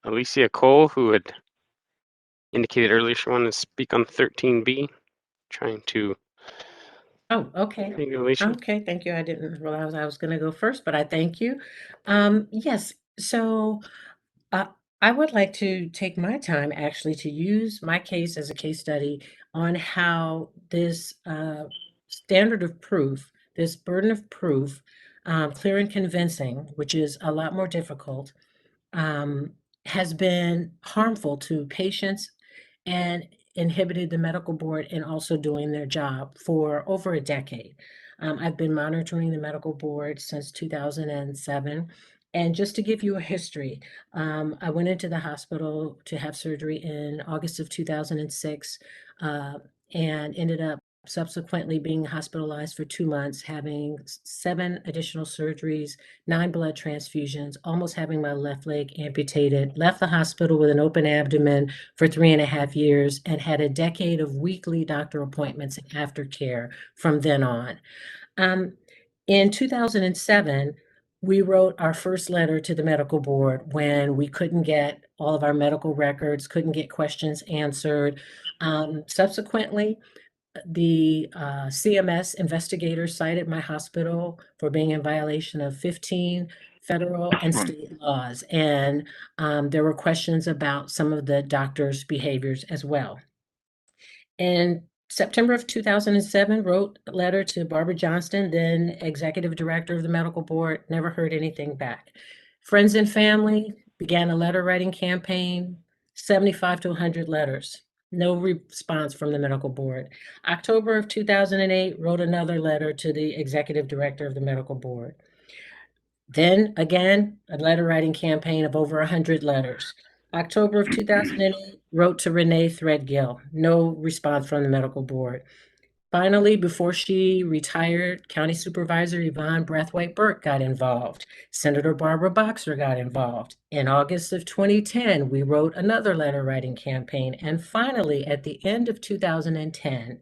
Alicia Cole, who had indicated earlier she wanted to speak on 13B. Trying to. Oh, okay. Thank you, Alicia. Okay, thank you. I didn't realize I was going to go first, but I thank you. Yes, so uh, I would like to take my time actually to use my case as a case study on how this standard of proof, this burden of proof, clear and convincing, which is a lot more difficult, um, has been harmful to patients and inhibited the medical board in also doing their job for over a decade. I've been monitoring the medical board since 2007. And just to give you a history, I went into the hospital to have surgery in August of 2006 uh, and ended up subsequently being hospitalized for 2 months, having 7 additional surgeries, 9 blood transfusions, almost having my left leg amputated, left the hospital with an open abdomen for 3.5 years, and had a decade of weekly doctor appointments and aftercare from then on. Um, in 2007, we wrote our first letter to the medical board when we couldn't get all of our medical records, couldn't get questions answered. Subsequently, the CMS investigators cited my hospital for being in violation of 15 federal and state laws. And there were questions about some of the doctors' behaviors as well. In September of 2007, wrote a letter to Barbara Johnston, then executive director of the medical board, never heard anything back. Friends and family began a letter writing campaign, 75 to 100 letters. No response from the medical board. October of 2008, wrote another letter to the executive director of the medical board. Then again, a letter writing campaign of over 100 letters. October of 2008, wrote to Renee Threadgill. No response from the medical board. Finally, before she retired, County Supervisor Yvonne Brathwaite Burke got involved. Senator Barbara Boxer got involved. In August of 2010, we wrote another letter writing campaign. And finally, at the end of 2010,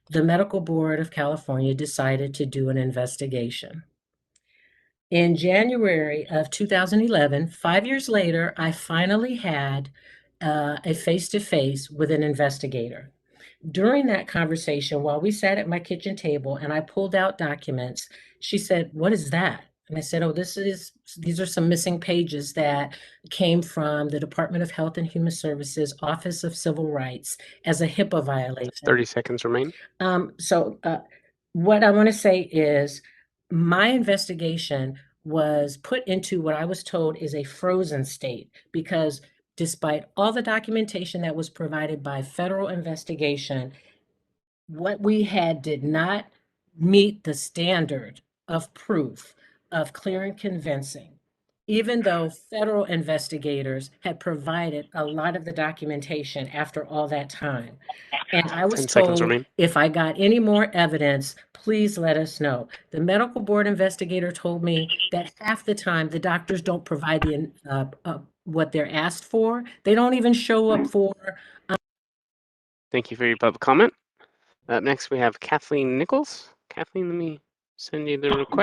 the Medical Board of California decided to do an investigation. In January of 2011, 5 years later, I finally had a face-to-face with an investigator. During that conversation, while we sat at my kitchen table and I pulled out documents, she said, "What is that?" And I said, "Oh, these are some missing pages that came from the Department of Health and Human Services Office of Civil Rights as a HIPAA violation." 30 seconds remain. What I want to say is my investigation was put into what I was told is a frozen state because despite all the documentation that was provided by federal investigation, what we had did not meet the standard of proof of clear and convincing, even though federal investigators had provided a lot of the documentation after all that time. And I was 10 seconds told remain. if I got any more evidence, please let us know. The medical board investigator told me that half the time the doctors don't provide what they're asked for. They don't even show up for. Thank you for your public comment. Up next, we have Kathleen Nichols. Kathleen, let me send you the request.